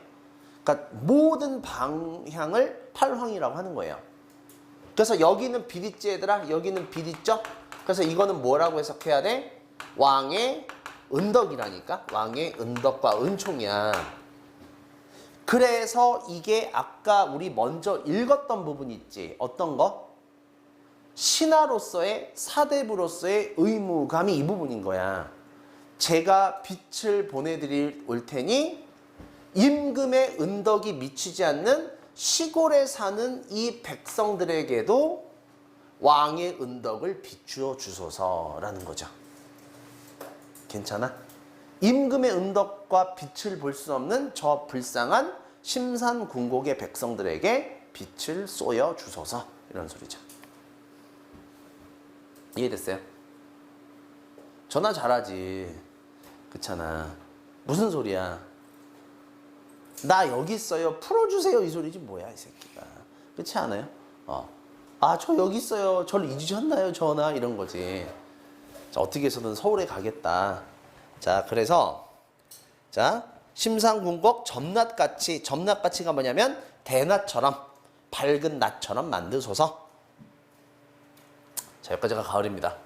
그러니까 모든 방향을 팔황이라고 하는 거예요. 그래서 여기는 빛 있지 얘들아? 여기는 빛 있죠? 그래서 이거는 뭐라고 해석해야 돼? 왕의 은덕이라니까. 왕의 은덕과 은총이야. 그래서 이게 아까 우리 먼저 읽었던 부분 있지. 어떤 거? 신하로서의 사대부로서의 의무감이 이 부분인 거야. 제가 빛을 보내드릴 올 테니 임금의 은덕이 미치지 않는 시골에 사는 이 백성들에게도 왕의 은덕을 비추어 주소서라는 거죠. 괜찮아? 임금의 은덕과 빛을 볼 수 없는 저 불쌍한 심산궁곡의 백성들에게 빛을 쏘여 주소서, 이런 소리죠. 이해됐어요? 전화 잘하지. 그렇잖아. 무슨 소리야? 나 여기 있어요. 풀어주세요. 이 소리지 뭐야 이 새끼가. 그렇지 않아요? 저 여기 있어요. 저를 잊으셨나요? 전화 이런 거지. 자, 어떻게 해서든 서울에 가겠다. 자, 그래서 자, 심상궁곡 점낮같이가 뭐냐면 대낮처럼, 밝은 낮처럼 만드소서. 자, 여기까지가 가을입니다.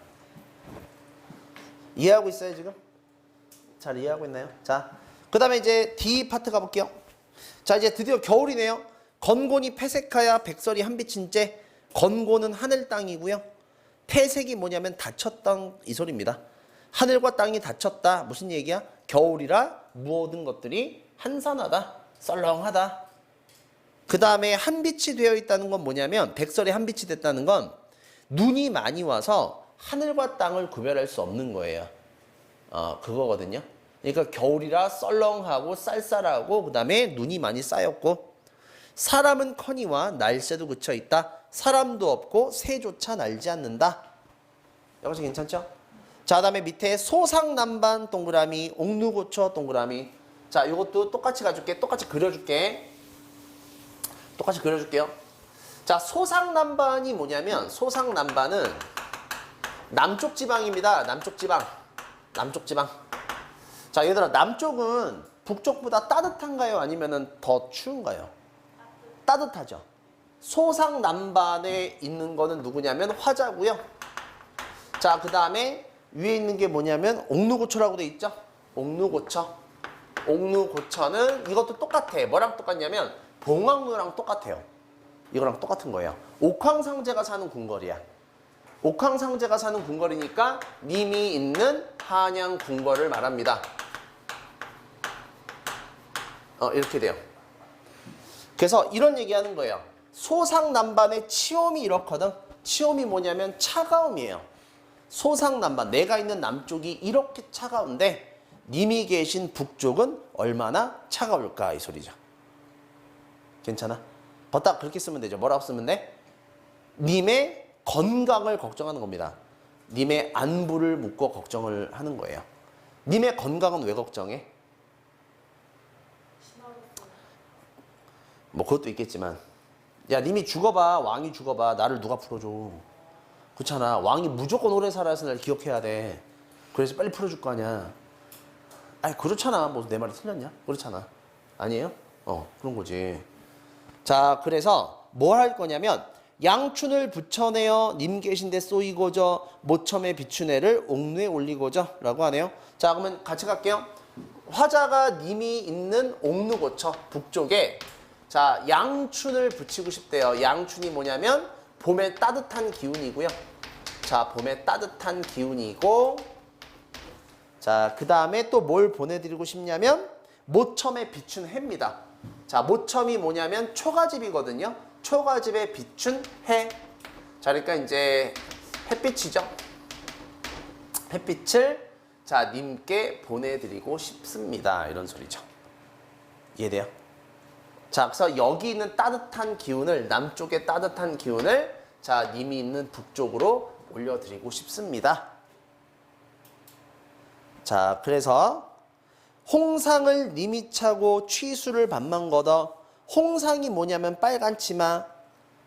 이해하고 있어요 지금? 잘 이해하고 있나요? 자, 그 다음에 이제 D 파트 가볼게요. 자, 이제 드디어 겨울이네요. 건곤이 패색하야 백설이 한빛인째. 건곤은 하늘 땅이고요. 패색이 뭐냐면 닫혔다, 이 소리입니다. 하늘과 땅이 닫혔다. 무슨 얘기야? 겨울이라 모든 것들이 한산하다, 썰렁하다. 그 다음에 한빛이 되어 있다는 건 뭐냐면, 백설이 한빛이 됐다는 건 눈이 많이 와서 하늘과 땅을 구별할 수 없는 거예요. 그거거든요. 그러니까 겨울이라 썰렁하고 쌀쌀하고 그 다음에 눈이 많이 쌓였고, 사람은 커니와 날새도 그쳐 있다. 사람도 없고 새조차 날지 않는다. 여기서 괜찮죠? 자, 그 다음에 밑에 소상남반 동그라미, 옥루고쳐 동그라미. 자, 이것도 똑같이 가줄게. 똑같이 그려줄게요. 자, 소상남반이 뭐냐면, 소상남반은 남쪽 지방입니다. 남쪽 지방. 자, 얘들아, 남쪽은 북쪽보다 따뜻한가요? 아니면은 더 추운가요? 따뜻하죠. 소상남반에 있는 거는 누구냐면 화자고요. 자, 그 다음에 위에 있는 게 뭐냐면 옥루고쳐라고 돼 있죠? 옥루고쳐는 이것도 똑같아. 뭐랑 똑같냐면 봉황루랑 똑같아요. 이거랑 똑같은 거예요. 옥황상제가 사는 궁궐이야. 옥황상제가 사는 궁궐이니까 님이 있는 한양 궁궐을 말합니다. 이렇게 돼요. 그래서 이런 얘기하는 거예요. 소상남반의 치읓이 이렇거든. 치읓이 뭐냐면 차가움이에요. 소상남반, 내가 있는 남쪽이 이렇게 차가운데 님이 계신 북쪽은 얼마나 차가울까, 이 소리죠. 괜찮아? 딱 그렇게 쓰면 되죠. 뭐라고 쓰면 돼? 님의 건강을 걱정하는 겁니다. 님의 안부를 묻고 걱정을 하는 거예요. 님의 건강은 왜 걱정해? 뭐 그것도 있겠지만, 야, 님이 죽어봐, 왕이 죽어봐, 나를 누가 풀어줘. 그렇잖아. 왕이 무조건 오래 살아서 날 기억해야 돼. 그래서 빨리 풀어줄 거 아니야. 아니, 그렇잖아. 뭐 내 말이 틀렸냐? 그렇잖아. 아니에요? 그런 거지. 자, 그래서 뭘 할 거냐면, 양춘을 붙여내어 님 계신데 쏘이고저 모첨에 비추네를 옥루에 올리고저 라고 하네요. 자, 그러면 같이 갈게요. 화자가 님이 있는 옥루고처 북쪽에, 자, 양춘을 붙이고 싶대요. 양춘이 뭐냐면 봄의 따뜻한 기운이고요. 자, 봄의 따뜻한 기운이고, 자, 그 다음에 또 뭘 보내드리고 싶냐면 모첨에 비춘 해입니다. 자, 모첨이 뭐냐면 초가집이거든요. 초가집에 비춘 해. 자, 그러니까 이제 햇빛이죠. 햇빛을 자, 님께 보내드리고 싶습니다. 이런 소리죠. 이해돼요? 자, 그래서 여기 있는 따뜻한 기운을, 남쪽의 따뜻한 기운을 자, 님이 있는 북쪽으로 올려드리고 싶습니다. 자, 그래서 홍상을 님이 차고 취수를 반만 걷어. 홍상이 뭐냐면 빨간 치마,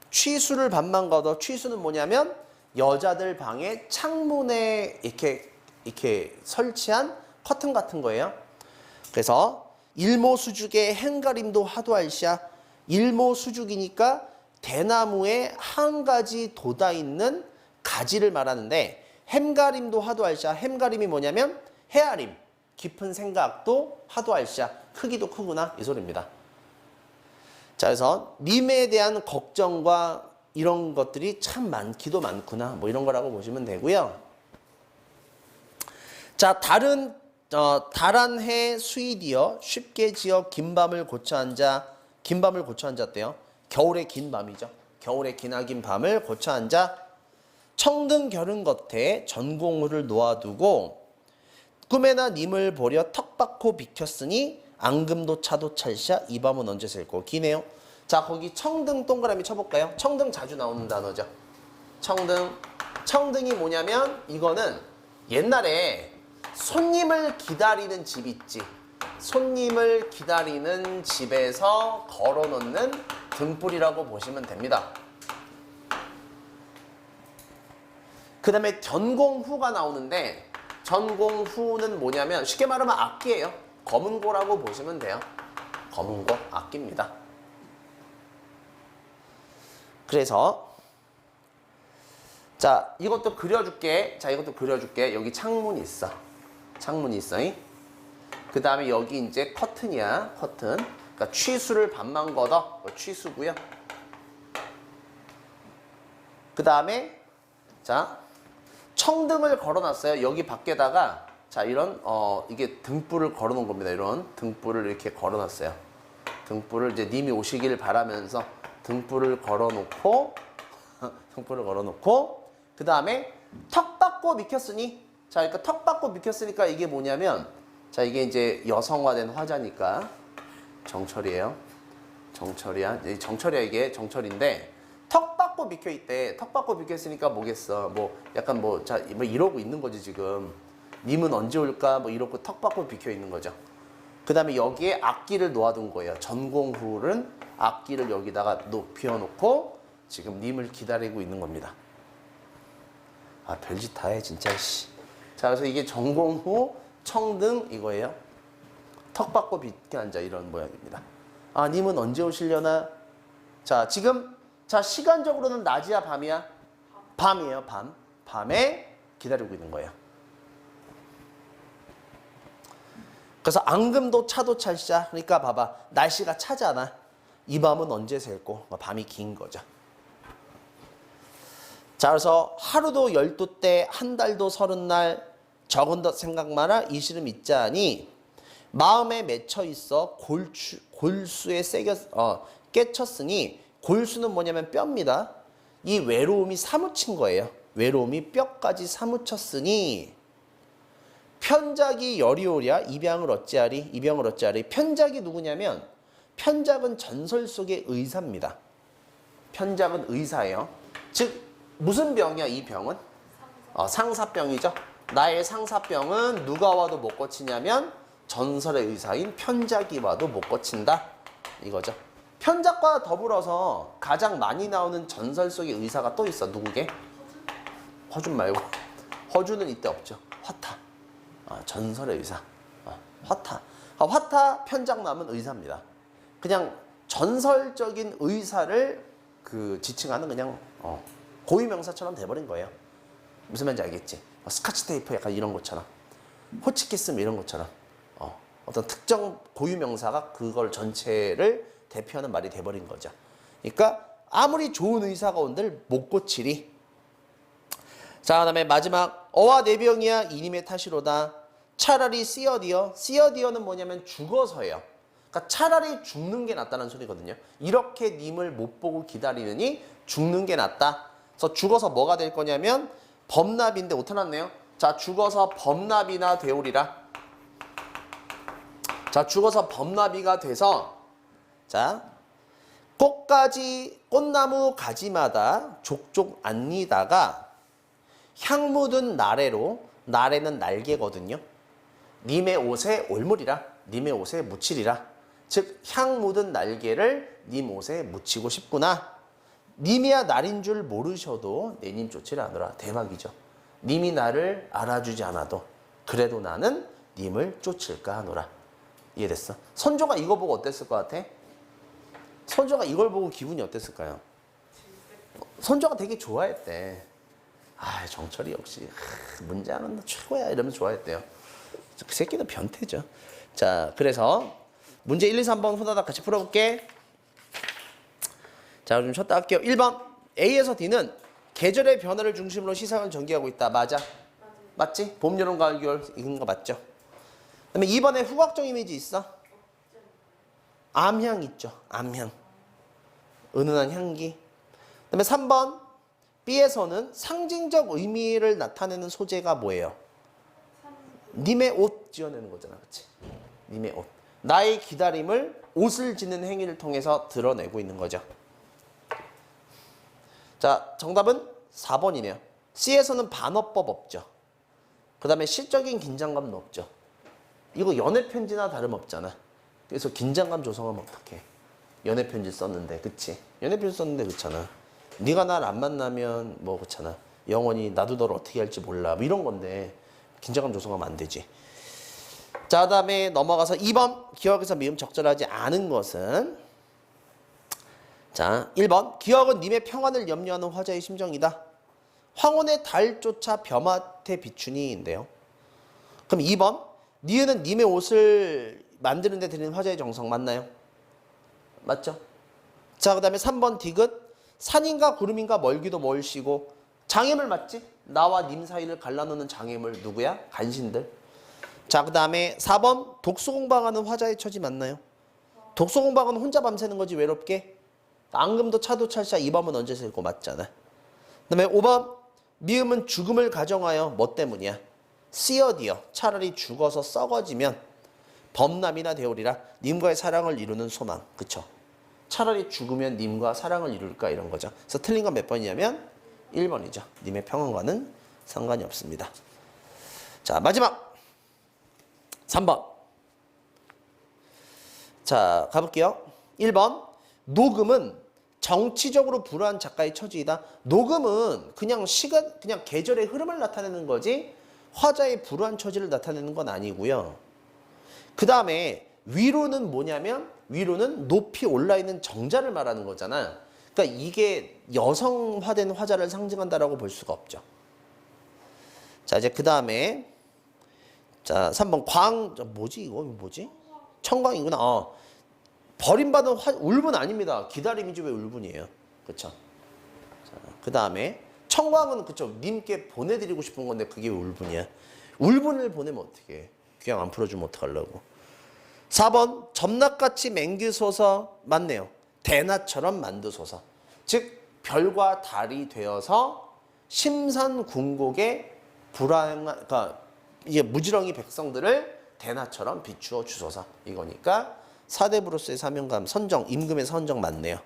취수를 반만 걷어. 취수는 뭐냐면 여자들 방에 창문에 이렇게 설치한 커튼 같은 거예요. 그래서 일모수죽에 행가림도 하도할시야. 일모수죽이니까 대나무에 한 가지 돋아 있는 가지를 말하는데, 햄가림도 하도할시야. 햄가림이 뭐냐면 헤아림. 깊은 생각도 하도할시야. 크기도 크구나 이 소리입니다. 자, 그래서 님에 대한 걱정과 이런 것들이 참 많기도 많구나 뭐 이런 거라고 보시면 되고요. 자, 달한해 수이디어 쉽게 지어 긴밤을 고쳐 앉았대요. 겨울의 긴 밤이죠. 겨울의 기나긴 밤을 고쳐 앉아 청등 겨른 겉에 전공후를 놓아두고 꿈에나 님을 보려 턱박고 비켰으니 앙금도 차도 찰샤 이 밤은 언제 셀고 기네요. 자, 거기 청등 동그라미 쳐볼까요? 청등 자주 나오는 단어죠. 청등이 뭐냐면 이거는 옛날에 손님을 기다리는 집 있지. 손님을 기다리는 집에서 걸어놓는 등불이라고 보시면 됩니다. 그 다음에 전공후가 나오는데 전공후는 뭐냐면 쉽게 말하면 악기예요. 검은고라고 보시면 돼요. 검은고, 악기입니다. 그래서 자, 이것도 그려줄게. 여기 창문이 있어. 그 다음에 여기 이제 커튼이야. 커튼. 그러니까 취수를 반만 걷어. 취수고요. 그 다음에 자, 청등을 걸어놨어요. 여기 밖에다가 자, 이런 이게 등불을 걸어놓은 겁니다. 이런 등불을 이렇게 걸어놨어요. 등불을 이제 님이 오시길 바라면서 등불을 걸어놓고 그 다음에 턱 받고 미켰으니 자, 그러니까 턱 받고 미켰으니까 이게 뭐냐면 자, 이게 이제 여성화된 화자니까 정철이에요. 정철이야. 이게 정철인데 턱 받고 비켜 있대. 턱 받고 비켜 있으니까 뭐겠어? 뭐 약간 뭐 이러고 있는 거지 지금. 님은 언제 올까? 뭐 이러고 턱 받고 비켜 있는 거죠. 그 다음에 여기에 악기를 놓아둔 거예요. 전공후는 악기를 여기다가 피워놓고 지금 님을 기다리고 있는 겁니다. 아, 별짓 다 해 진짜 씨. 자, 그래서 이게 전공후 청등 이거예요. 턱 받고 비켜 앉아 이런 모양입니다. 아, 님은 언제 오시려나? 자, 지금 자, 시간적으로는 낮이야 밤이야? 밤이에요. 밤에 기다리고 있는 거예요. 그래서 앙금도 차도 찰샤. 그러니까 봐봐. 날씨가 차잖아. 이 밤은 언제 셀고? 밤이 긴 거죠. 자, 그래서 하루도 12때 한 달도 30날 적은 것 생각 마라 이 시름 있자니 마음에 맺혀 있어 골수에 깨쳤으니 골수는 뭐냐면 뼈입니다. 이 외로움이 사무친 거예요. 외로움이 뼈까지 사무쳤으니 편작이 여리오랴 입양을 어찌하리. 편작이 누구냐면 편작은 전설 속의 의사입니다. 편작은 의사예요. 즉 무슨 병이야 이 병은? 상사병이죠. 나의 상사병은 누가 와도 못 고치냐면 전설의 의사인 편작이 와도 못 고친다 이거죠. 편작과 더불어서 가장 많이 나오는 전설 속의 의사가 또 있어. 누구게? 허준 말고. 허준은 이때 없죠. 화타. 전설의 의사. 화타. 화타 편작 남은 의사입니다. 그냥 전설적인 의사를 지칭하는 그냥 고유명사처럼 돼버린 거예요. 무슨 말인지 알겠지? 스카치 테이프 약간 이런 것처럼. 호치키스 이런 것처럼. 어떤 특정 고유명사가 그걸 전체를 대표하는 말이 돼버린 거죠. 그러니까 아무리 좋은 의사가 온들 못 고치리. 자, 그 다음에 마지막 어와 내병이야 이님의 탓이로다. 차라리 씨어디어는 뭐냐면 죽어서예요. 그러니까 차라리 죽는 게 낫다는 소리거든요. 이렇게 님을 못 보고 기다리느니 죽는 게 낫다. 그래서 죽어서 뭐가 될 거냐면 범납인데 오타났네요. 자, 죽어서 범납이나 되오리라. 자, 죽어서 범납이가 돼서 자, 꽃나무 가지마다 족족 앉니다가 향 묻은 나래로, 나래는 날개거든요. 님의 옷에 올무리라, 님의 옷에 묻히리라. 즉, 향 묻은 날개를 님 옷에 묻히고 싶구나. 님이야 날인 줄 모르셔도 내 님 쫓지를 않으라. 대박이죠. 님이 나를 알아주지 않아도 그래도 나는 님을 쫓을까 하노라. 이해됐어? 선조가 이거 보고 어땠을 것 같아? 선조가 이걸 보고 기분이 어땠을까요? 선조가 되게 좋아했대. 정철이 역시 문장은 최고야 이러면서 좋아했대요. 그 새끼는 변태죠. 자, 그래서 문제 1, 2, 3번 후다닥 같이 풀어볼게. 자, 좀 쉬었다 할게요. 1번 A에서 D는 계절의 변화를 중심으로 시상을 전개하고 있다. 맞아? 맞지? 봄, 여름, 가을, 겨울 이건 거 맞죠? 그다음에 2번에 후각적 이미지 있어? 암향 있죠. 암향. 은은한 향기. 그다음에 3번 B에서는 상징적 의미를 나타내는 소재가 뭐예요? 님의 옷 지어내는 거잖아. 그치? 님의 옷. 나의 기다림을 옷을 짓는 행위를 통해서 드러내고 있는 거죠. 자, 정답은 4번이네요. C에서는 반어법 없죠. 그 다음에 시적인 긴장감도 없죠. 이거 연애편지나 다름없잖아. 그래서 긴장감 조성하면 어떡해. 연애편지 썼는데, 그치? 연애편지 썼는데 그렇잖아. 네가 날 안 만나면 뭐 그렇잖아. 영원히 나도 너를 어떻게 할지 몰라. 뭐 이런 건데 긴장감 조성하면 안 되지. 자, 그 다음에 넘어가서 2번 기억에서 미음 적절하지 않은 것은 자, 1번 기억은 님의 평안을 염려하는 화자의 심정이다. 황혼의 달조차 벼맡에 비추니인데요. 그럼 2번 니은은 님의 옷을 만드는 데 드리는 화자의 정성 맞나요? 맞죠? 자, 그 다음에 3번 디귿 산인가 구름인가 멀기도 멀시고 장애물 맞지? 나와 님 사이를 갈라놓는 장애물 누구야? 간신들. 자, 그 다음에 4번 독서공방하는 화자의 처지 맞나요? 독서공방은 혼자 밤새는 거지 외롭게. 앙금도 차도 찰샤 이 밤은 언제 쓸고 맞잖아. 그 다음에 5번 미음은 죽음을 가정하여 뭐 때문이야? 씨어디어 차라리 죽어서 썩어지면 범남이나 되오리라 님과의 사랑을 이루는 소망. 그쵸? 차라리 죽으면 님과 사랑을 이룰까 이런 거죠. 그래서 틀린 건 몇 번이냐면 1번이죠. 님의 평안과는 상관이 없습니다. 자, 마지막 3번. 자, 가볼게요. 1번 녹음은 정치적으로 불우한 작가의 처지이다. 녹음은 그냥 시간, 그냥 계절의 흐름을 나타내는 거지 화자의 불우한 처지를 나타내는 건 아니고요. 그 다음에 위로는 뭐냐면 위로는 높이 올라있는 정자를 말하는 거잖아. 그러니까 이게 여성화된 화자를 상징한다라고 볼 수가 없죠. 자, 이제 그 다음에 자 3번 뭐지 이거 뭐지? 청광이구나. 버림받은 울분 아닙니다. 기다림이지 왜 울분이에요. 그쵸? 그 다음에 청광은 그쵸 님께 보내드리고 싶은 건데 그게 왜 울분이야. 울분을 보내면 어떡해. 귀양 안 풀어주면 어떡하려고. 4번 점락같이 맹기소서 맞네요. 대낮처럼 만드소서. 즉 별과 달이 되어서 심산궁곡의 그러니까 이게 무지렁이 백성들을 대낮처럼 비추어 주소서. 이거니까 사대부로서의 사명감 선정 임금의 선정 맞네요.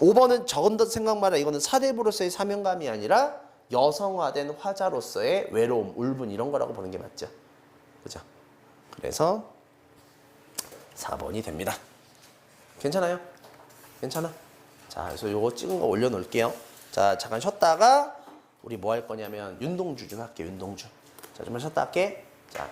5번은 적은 것 생각 마라. 이거는 사대부로서의 사명감이 아니라 여성화된 화자로서의 외로움, 울분 이런 거라고 보는 게 맞죠. 그죠? 그래서 4번이 됩니다. 괜찮아요? 괜찮아? 자, 그래서 요거 찍은 거 올려놓을게요. 자, 잠깐 쉬었다가 우리 뭐 할 거냐면 윤동주 좀 할게요. 윤동주. 자, 좀만 쉬었다 할게. 자.